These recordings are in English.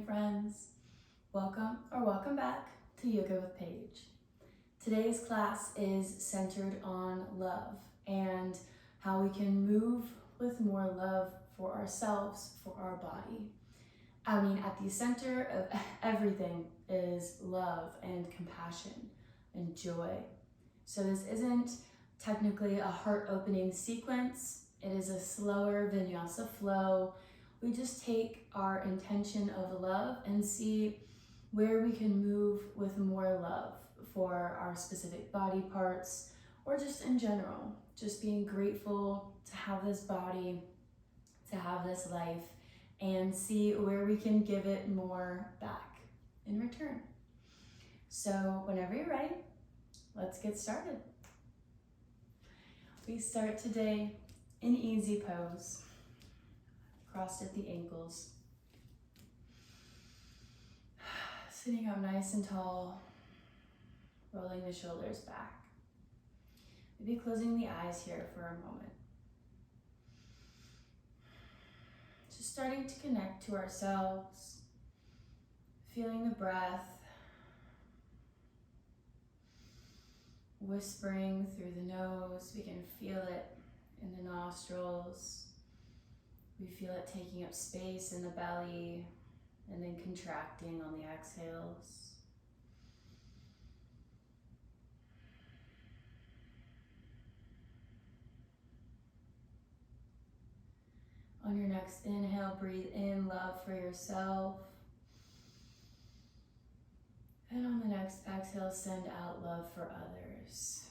morning, friends. Welcome back to Yoga with Paige. Today's class is centered on love and how we can move with more love for ourselves, for our body. At the center of everything is love and compassion and joy. So this isn't technically a heart-opening sequence. It is a slower vinyasa flow. We just take our intention of love and see where we can move with more love for our specific body parts, or just in general, just being grateful to have this body, to have this life, and see where we can give it more back in return. So whenever you're ready, let's get started. We start today in easy pose, crossed at the ankles. Sitting up nice and tall, rolling the shoulders back. Maybe closing the eyes here for a moment. Just starting to connect to ourselves, feeling the breath, whispering through the nose. We can feel it in the nostrils. We feel it taking up space in the belly and then contracting on the exhales. On your next inhale, breathe in love for yourself. And on the next exhale, send out love for others.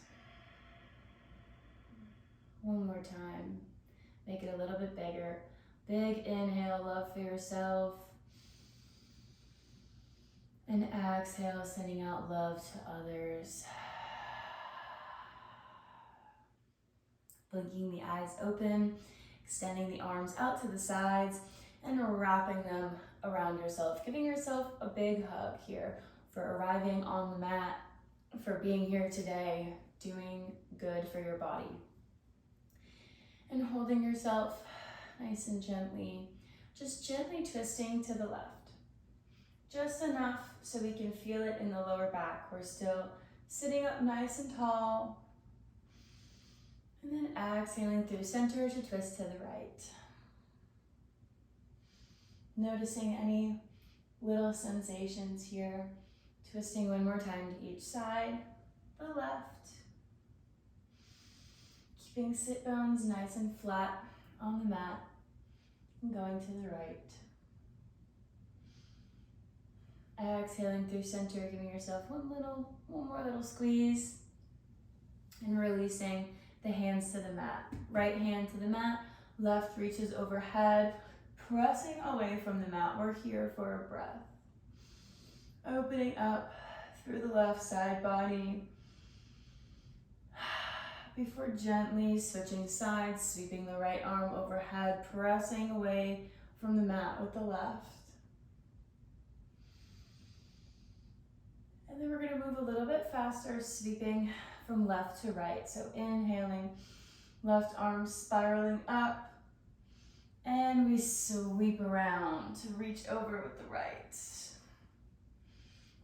One more time. Make it a little bit bigger. Big inhale, love for yourself. And exhale, sending out love to others. Blinking the eyes open, extending the arms out to the sides, and wrapping them around yourself. Giving yourself a big hug here for arriving on the mat, for being here today, doing good for your body. And holding yourself nice and gently, just gently twisting to the left. Just enough so we can feel it in the lower back. We're still sitting up nice and tall. And then exhaling through center to twist to the right. Noticing any little sensations here. Twisting one more time to each side, the left. Keeping sit bones nice and flat on the mat. And going to the right. Exhaling through center, giving yourself one more little squeeze. And releasing the hands to the mat. Right hand to the mat, left reaches overhead, pressing away from the mat. We're here for a breath. Opening up through the left side body. Before gently switching sides, sweeping the right arm overhead, pressing away from the mat with the left. And then we're going to move a little bit faster, sweeping from left to right. So inhaling, left arm spiraling up, and we sweep around to reach over with the right.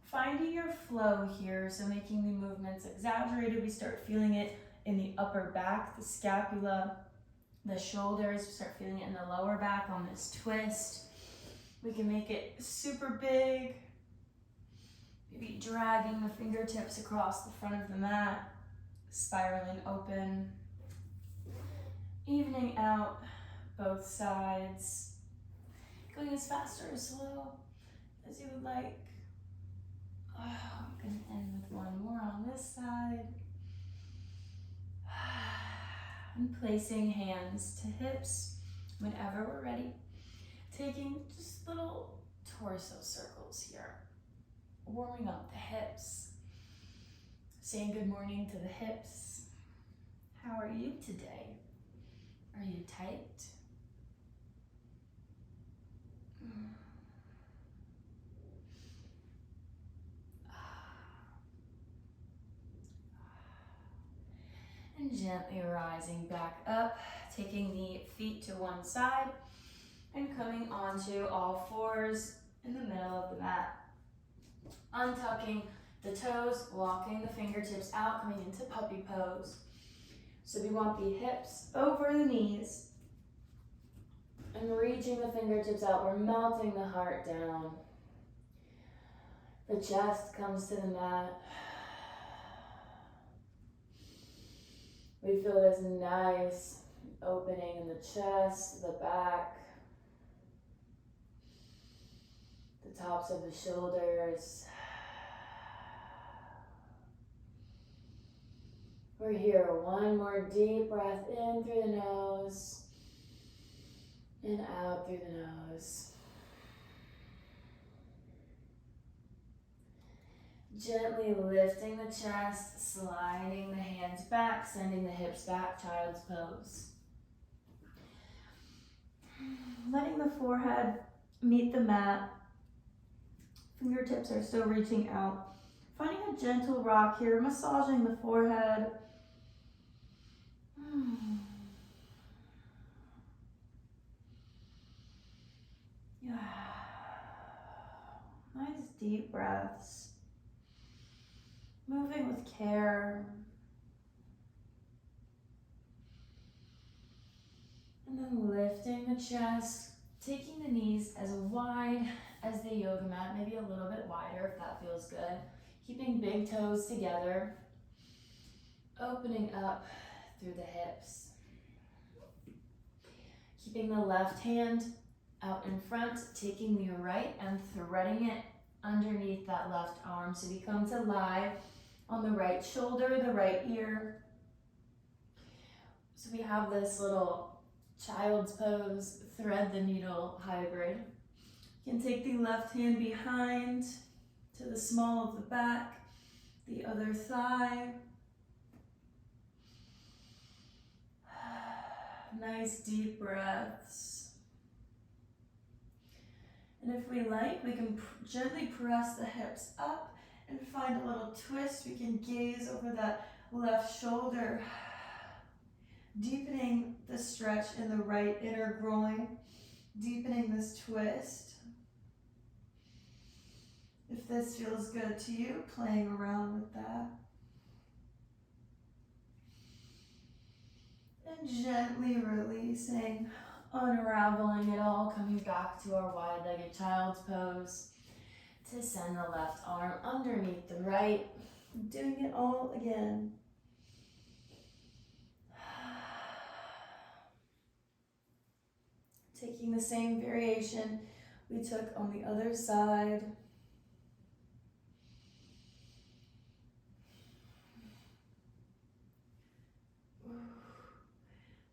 Finding your flow here, so making the movements exaggerated. We start feeling it in the upper back, the scapula, the shoulders. We start feeling it in the lower back on this twist. We can make it super big. Maybe dragging the fingertips across the front of the mat, spiraling open, evening out both sides, going as fast or as slow as you would like. I'm going to end with one more on this side. And placing hands to hips whenever we're ready. Taking just little torso circles here. Warming up the hips, saying good morning to the hips. How are you today? Are you tight? And gently rising back up, taking the feet to one side and coming onto all fours in the middle of the mat. Untucking the toes, walking the fingertips out, coming into puppy pose. So we want the hips over the knees and reaching the fingertips out. We're melting the heart down. The chest comes to the mat. We feel this nice opening in the chest, the back, the tops of the shoulders. We're here. One more deep breath in through the nose and out through the nose. Gently lifting the chest, sliding the hands back, sending the hips back, child's pose. Letting the forehead meet the mat. Fingertips are still reaching out. Finding a gentle rock here, massaging the forehead. Nice deep breaths. Moving with care. And then lifting the chest, taking the knees as wide as the yoga mat, maybe a little bit wider if that feels good. Keeping big toes together. Opening up through the hips. Keeping the left hand out in front, taking the right and threading it underneath that left arm. So we come to lie on the right shoulder, the right ear. So we have this little child's pose, thread the needle hybrid. You can take the left hand behind to the small of the back, the other thigh. Nice deep breaths. And if we like, we can gently press the hips up and find a little twist. We can gaze over that left shoulder, deepening the stretch in the right inner groin, deepening this twist. If this feels good to you, playing around with that. And gently releasing, unraveling it all, coming back to our wide-legged child's pose to send the left arm underneath the right, doing it all again. Taking the same variation we took on the other side.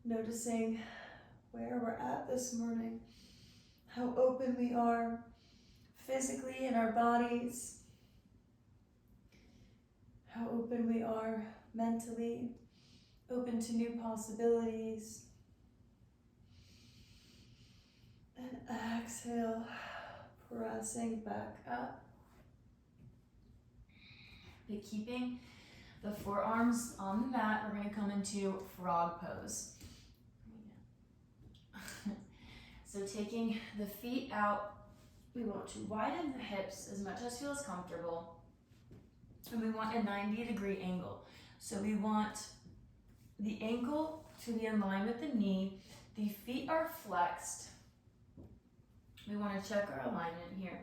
Noticing where we're at this morning, how open we are physically in our bodies, how open we are mentally, open to new possibilities. And exhale, pressing back up. But keeping the forearms on the mat, we're going to come into frog pose. So taking the feet out, we want to widen the hips as much as feels comfortable. And we want a 90-degree angle. So we want the ankle to be in line with the knee. The feet are flexed. We want to check our alignment here.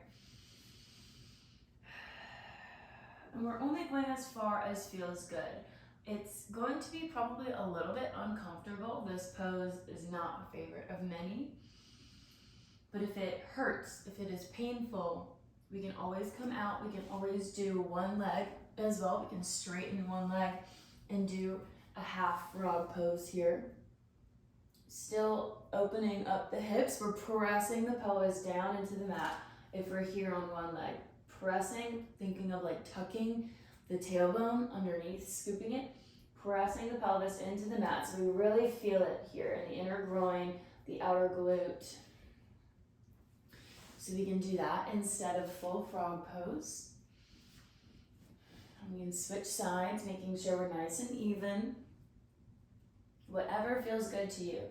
And we're only going as far as feels good. It's going to be probably a little bit uncomfortable. This pose is not a favorite of many. But if it hurts, if it is painful, we can always come out. We can always do one leg as well. We can straighten one leg and do a half frog pose here. Still opening up the hips. We're pressing the pelvis down into the mat if we're here on one leg. Pressing, thinking of like tucking the tailbone underneath, scooping it, pressing the pelvis into the mat. So we really feel it here in the inner groin, the outer glute. So we can do that instead of full frog pose. And we can switch sides, making sure we're nice and even. Whatever feels good to you.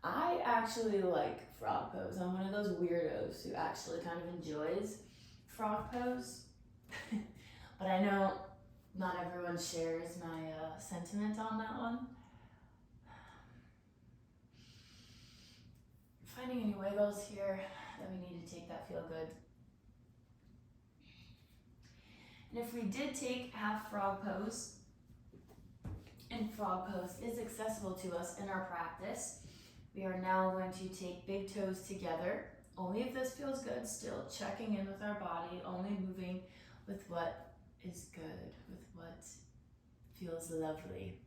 I actually like frog pose. I'm one of those weirdos who actually kind of enjoys frog pose. But I know not everyone shares my sentiment on that one. Finding any wiggles here that we need to take that feel good. And if we did take half frog pose, and frog pose is accessible to us in our practice, we are now going to take big toes together. Only if this feels good, still checking in with our body, only moving with what is good, with what feels lovely.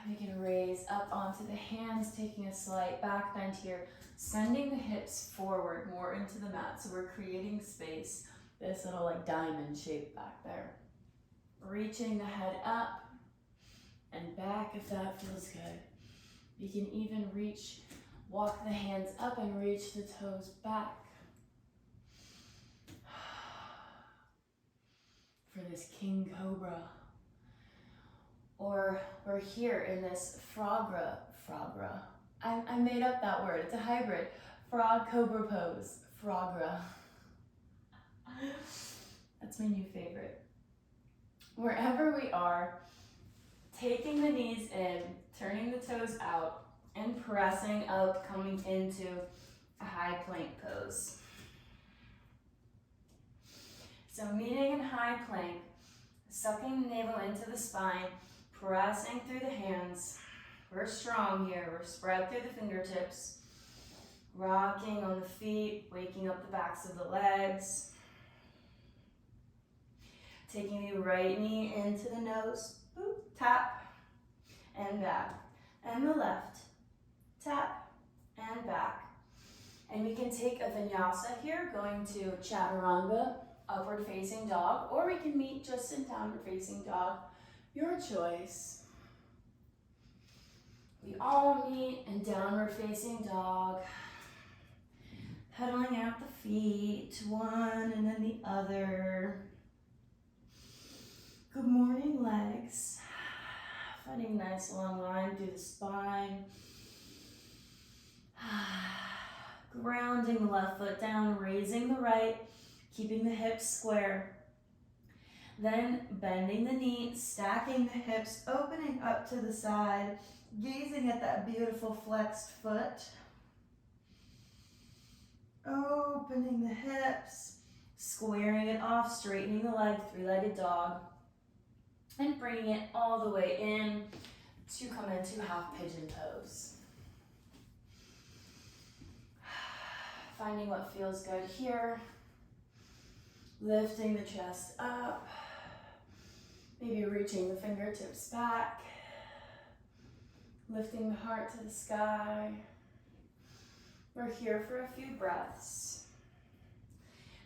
We can raise up onto the hands, taking a slight back bend here, sending the hips forward more into the mat. So we're creating space, this little like diamond shape back there. Reaching the head up and back if that feels good. You can even walk the hands up and reach the toes back. For this king cobra. Or we're here in this frogra. I made up that word, it's a hybrid. Frog cobra pose, frogra. That's my new favorite. Wherever we are, taking the knees in, turning the toes out, and pressing up, coming into a high plank pose. So meeting in high plank, sucking the navel into the spine, pressing through the hands. We're strong here, we're spread through the fingertips, rocking on the feet, waking up the backs of the legs. Taking the right knee into the nose, boop, tap, and back. And the left, tap, and back. And we can take a vinyasa here, going to chaturanga, upward facing dog, or we can meet just in downward facing dog, your choice. We all meet in downward facing dog, pedaling out the feet, one and then the other. Good morning, legs. Finding a nice long line through the spine. Grounding the left foot down, raising the right, keeping the hips square. Then bending the knee, stacking the hips, opening up to the side, gazing at that beautiful flexed foot. Opening the hips, squaring it off, straightening the leg, three-legged dog. And bringing it all the way in to come into half pigeon pose. Finding what feels good here. Lifting the chest up. Maybe reaching the fingertips back. Lifting the heart to the sky. We're here for a few breaths.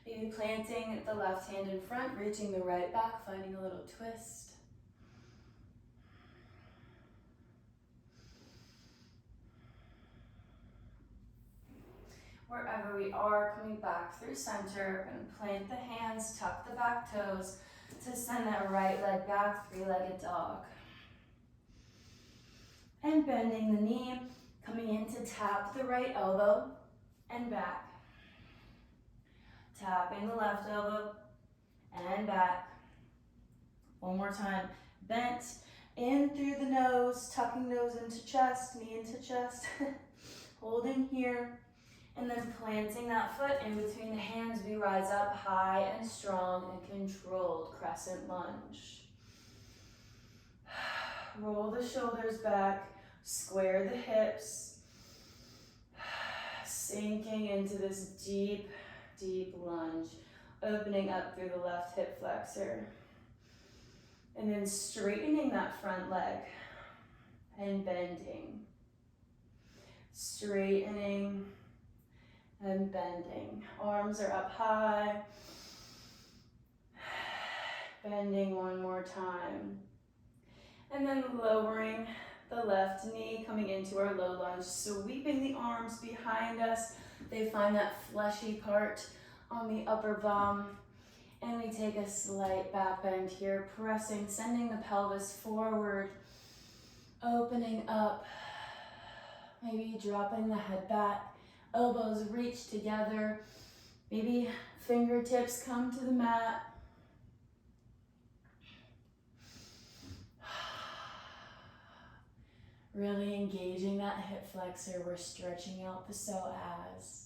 Maybe planting the left hand in front, reaching the right back, finding a little twist. Wherever we are, coming back through center, we're going to plant the hands, tuck the back toes to send that right leg back, three-legged dog. And bending the knee, coming in to tap the right elbow and back. Tapping the left elbow and back. One more time. Bent in through the nose, tucking nose into chest, knee into chest. Holding here. And then planting that foot in between the hands, we rise up high and strong and controlled crescent lunge. Roll the shoulders back, square the hips, sinking into this deep, deep lunge, opening up through the left hip flexor. And then straightening that front leg and bending. Straightening and bending. Arms are up high. Bending one more time. And then lowering the left knee, coming into our low lunge, sweeping the arms behind us. They find that fleshy part on the upper bum. And we take a slight back bend here, pressing, sending the pelvis forward. Opening up, maybe dropping the head back, elbows reach together, maybe fingertips come to the mat. Really engaging that hip flexor, we're stretching out the psoas.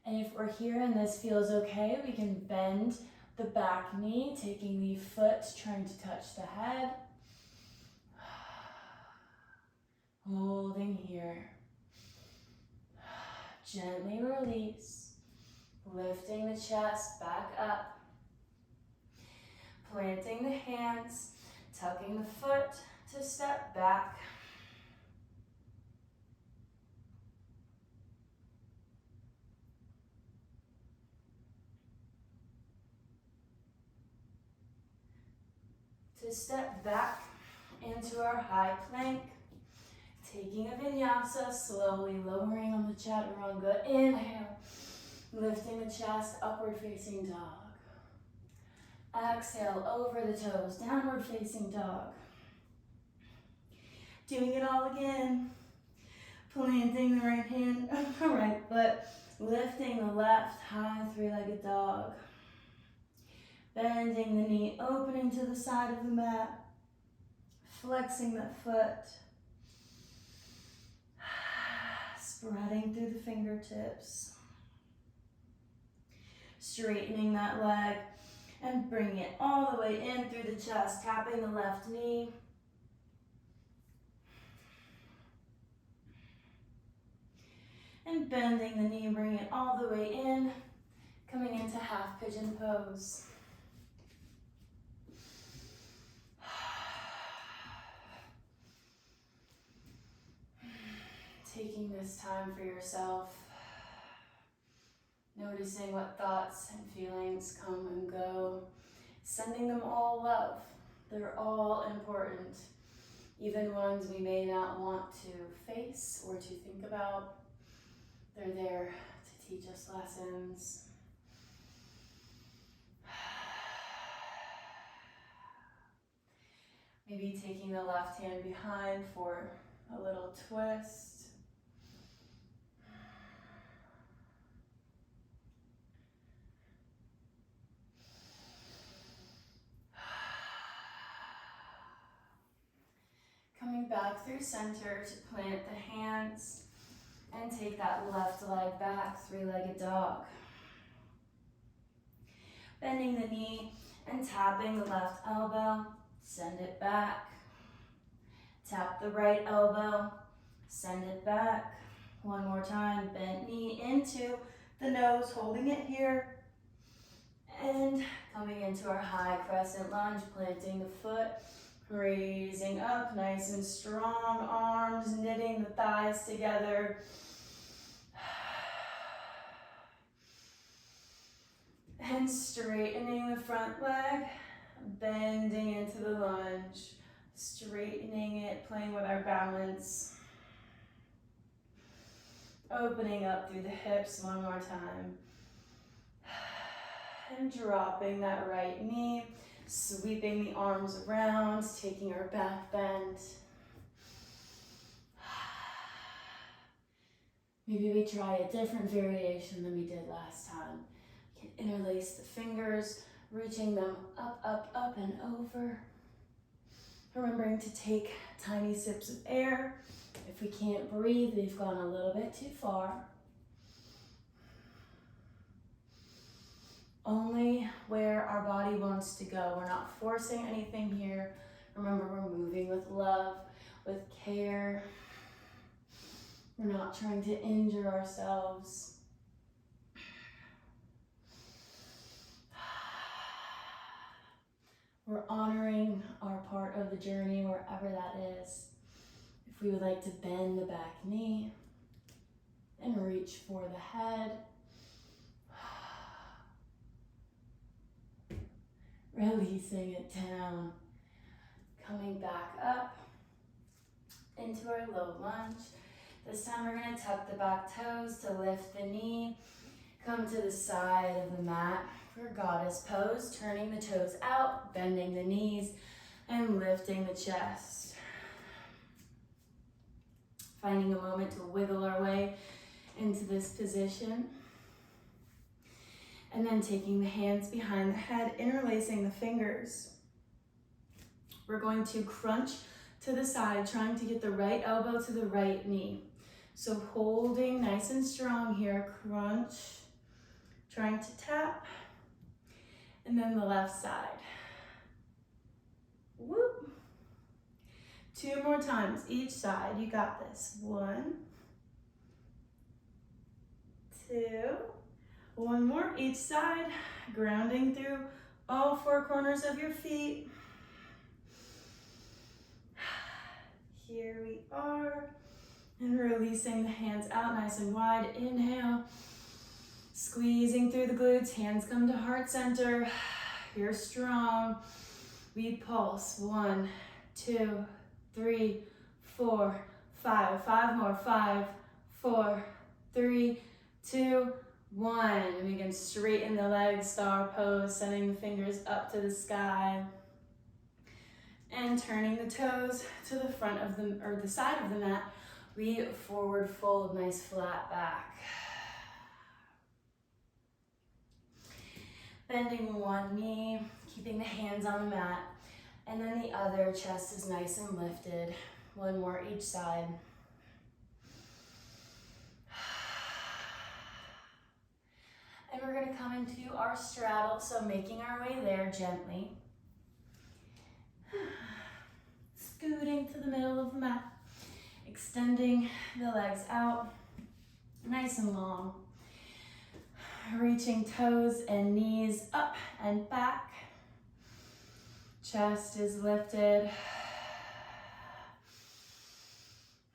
And if we're here and this feels okay, we can bend the back knee, taking the foot, trying to touch the head. Holding here. Gently release, lifting the chest back up. Planting the hands, tucking the foot to step back. To step back into our high plank. Taking a vinyasa, slowly lowering on the chaturanga. Inhale, lifting the chest, upward facing dog. Exhale, over the toes, downward facing dog. Doing it all again. Planting the right hand, right foot, lifting the left, high three-legged dog. Bending the knee, opening to the side of the mat. Flexing that foot. Spreading through the fingertips. Straightening that leg and bringing it all the way in through the chest, tapping the left knee. And bending the knee, bringing it all the way in, coming into half pigeon pose. Taking this time for yourself, noticing what thoughts and feelings come and go, sending them all love. They're all important, even ones we may not want to face or to think about. They're there to teach us lessons. Maybe taking the left hand behind for a little twist. Coming back through center to plant the hands and take that left leg back, three-legged dog. Bending the knee and tapping the left elbow, send it back. Tap the right elbow, send it back. One more time, bent knee into the nose, holding it here. And coming into our high crescent lunge, planting the foot, raising up, nice and strong, arms knitting the thighs together. And straightening the front leg, bending into the lunge, straightening it, playing with our balance. Opening up through the hips one more time. And dropping that right knee, sweeping the arms around, taking our back bend. Maybe we try a different variation than we did last time. We can interlace the fingers, reaching them up, up, up and over. Remembering to take tiny sips of air. If we can't breathe, we've gone a little bit too far. Only where our body wants to go. We're not forcing anything here. Remember, we're moving with love, with care. We're not trying to injure ourselves. We're honoring our part of the journey, wherever that is. If we would like to bend the back knee and reach for the head. Releasing it down. Coming back up into our low lunge. This time we're going to tuck the back toes to lift the knee. Come to the side of the mat for goddess pose, turning the toes out, bending the knees, and lifting the chest. Finding a moment to wiggle our way into this position. And then taking the hands behind the head, interlacing the fingers. We're going to crunch to the side, trying to get the right elbow to the right knee. So holding nice and strong here, crunch, trying to tap, and then the left side. Whoop. 2 more times each side, you got this. 1, 2, 1 more each side, grounding through all 4 corners of your feet. Here we are, and releasing the hands out nice and wide. Inhale, squeezing through the glutes, hands come to heart center. You're strong. We pulse. 1, 2, 3, 4, 5. 5 more. 5, 4, 3, 2, 1. And we can straighten the legs, star pose, sending the fingers up to the sky. And turning the toes to the front of the, or the side of the mat. We forward fold, nice flat back. Bending one knee, keeping the hands on the mat. And then the other chest is nice and lifted. 1 more each side. And we're gonna come into our straddle, so making our way there gently. Scooting to the middle of the mat. Extending the legs out, nice and long. Reaching toes and knees up and back. Chest is lifted.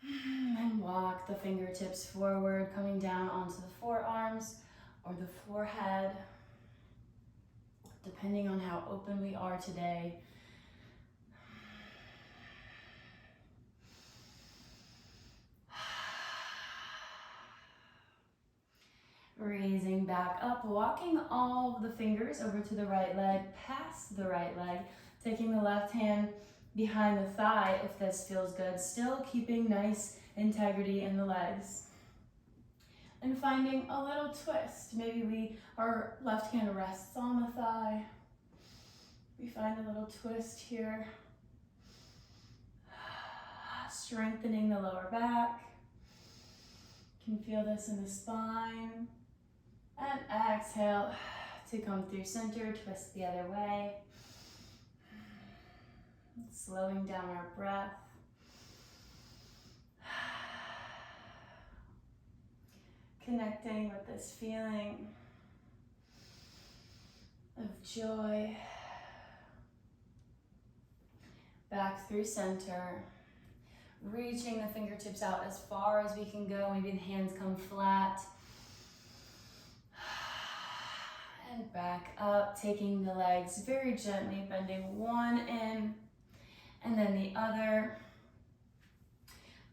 And walk the fingertips forward, coming down onto the forearms or the forehead, depending on how open we are today. Raising back up, walking all of the fingers over to the right leg, past the right leg, taking the left hand behind the thigh if this feels good, still keeping nice integrity in the legs. And finding a little twist. Maybe our left hand rests on the thigh. We find a little twist here. Strengthening the lower back. You can feel this in the spine. And exhale to come through center, twist the other way. Slowing down our breath. Connecting with this feeling of joy. Back through center. Reaching the fingertips out as far as we can go. Maybe the hands come flat. And back up, taking the legs very gently, bending one in and then the other.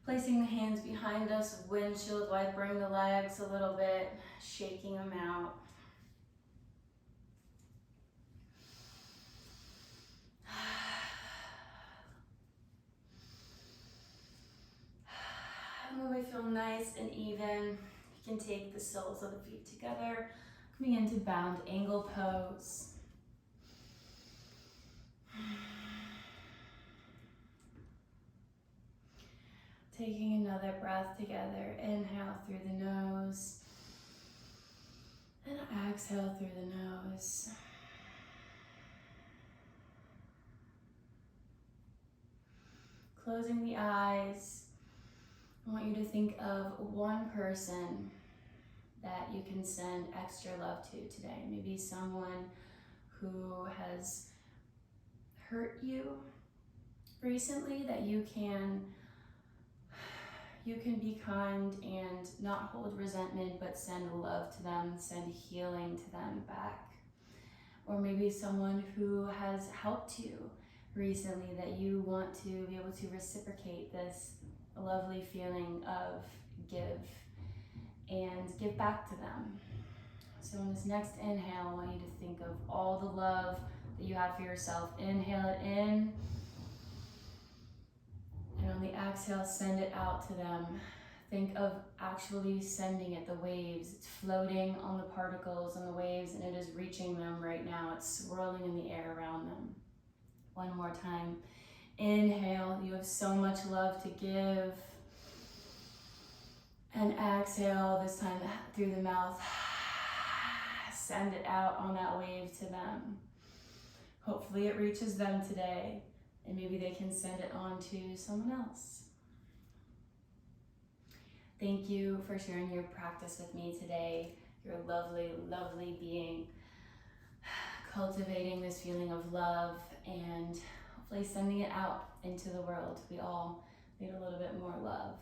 Placing the hands behind us, windshield wipering the legs a little bit, shaking them out. And when we feel nice and even, you can take the soles of the feet together, coming into bound angle pose. Taking another breath together, inhale through the nose, and exhale through the nose. Closing the eyes, I want you to think of one person that you can send extra love to today. Maybe someone who has hurt you recently, that you can be kind and not hold resentment, but send love to them, send healing to them back. Or maybe someone who has helped you recently, that you want to be able to reciprocate this lovely feeling of give and give back to them. So in this next inhale, I want you to think of all the love that you have for yourself. Inhale it in. And on the exhale, send it out to them. Think of actually sending it, the waves. It's floating on the particles and the waves, and it is reaching them right now. It's swirling in the air around them. One more time. Inhale, you have so much love to give. And exhale, this time through the mouth. Send it out on that wave to them. Hopefully it reaches them today, and maybe they can send it on to someone else. Thank you for sharing your practice with me today. You're a lovely, lovely being, cultivating this feeling of love and hopefully sending it out into the world. We all need a little bit more love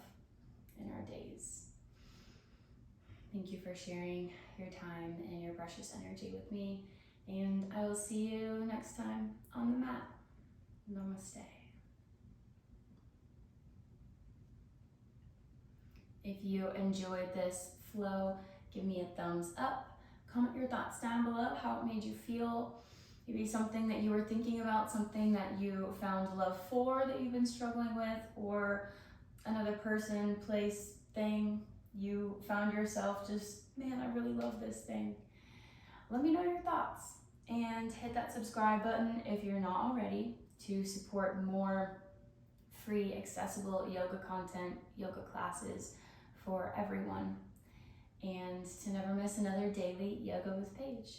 in our days. Thank you for sharing your time and your precious energy with me, and I will see you next time on the mat. Namaste. If you enjoyed this flow, give me a thumbs up. Comment your thoughts down below, how it made you feel. Maybe something that you were thinking about, something that you found love for that you've been struggling with, or another person, place, thing you found yourself just, man, I really love this thing. Let me know your thoughts, and hit that subscribe button if you're not already to support more free, accessible yoga content, yoga classes for everyone, and to never miss another daily Yoga with Paige.